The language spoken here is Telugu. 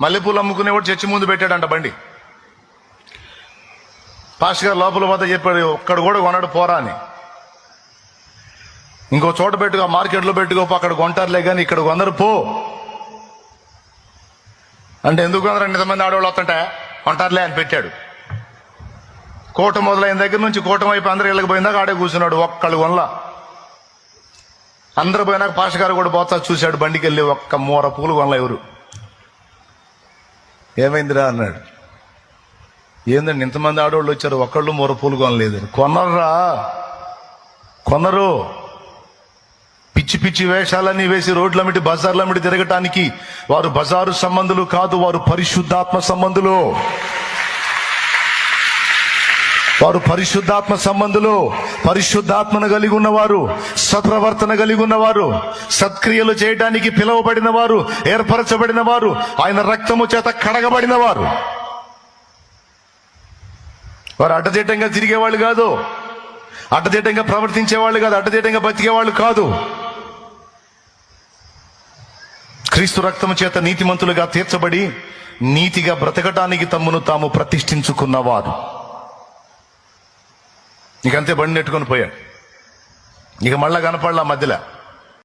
మల్లెపూలు అమ్ముకునేవాడు చర్చి ముందు పెట్టాడంట బండి. పాస్టర్ గారు లోపల పోతే చెప్పాడు, ఒక్కడ కూడా కొనడు పోరా అని. ఇంకో చోట పెట్టుకో, మార్కెట్లో పెట్టుకోపో, అక్కడ కొంటారులే కానీ ఇక్కడ కొందరు పో అంటే, ఎందుకు కొందరు ఇంతమంది ఆడవాళ్ళు వస్తుంటే కొంటారులే అని పెట్టాడు. కోట మొదలైన దగ్గర నుంచి కోట వైపు అందరు ఇళ్ళకి పోయిందాక ఆడే కూర్చున్నాడు. ఒక్కళ్ళు కొనలా. అందరు పోయినాక పాస్టర్ గారు కూడా పోతా చూశాడు, బండికి వెళ్ళి ఒక్క మూర పూలు కొనలా ఎవరు. ఏమైందిరా అన్నాడు. ఏందండి ఇంతమంది ఆడవాళ్ళు వచ్చారు, ఒక్కళ్ళు మూర పూలు కొనలేదు. కొనరా, కొనరు. పిచ్చి పిచ్చి వేషాలన్నీ వేసి రోడ్లమిటి బజార్లమిటి తిరగటానికి వారు బజారు సంబంధులు కాదు, వారు పరిశుద్ధాత్మ సంబంధులు. వారు పరిశుద్ధాత్మ సంబంధులు. పరిశుద్ధాత్మను కలిగి ఉన్నవారు, సత్ప్రవర్తన కలిగి ఉన్నవారు, సత్క్రియలు చేయడానికి పిలువబడిన వారు, ఏర్పరచబడిన వారు, ఆయన రక్తము చేత కడగబడిన వారు. వారు అడ్డదిడ్డంగా తిరిగేవాళ్ళు కాదు, అడ్డదిడ్డంగా ప్రవర్తించేవాళ్ళు కాదు, అడ్డదిడ్డంగా బతికేవాళ్ళు కాదు. క్రీస్తు రక్తము చేత నీతిమంతులుగా తీర్చబడి నీతిగా బ్రతకటానికి తమ్మును తాము ప్రతిష్ఠించుకున్నవారు. ఇకంతే బండి నెట్టుకొని పోయాడు. ఇక మళ్ళా కనపడలా మధ్యలో.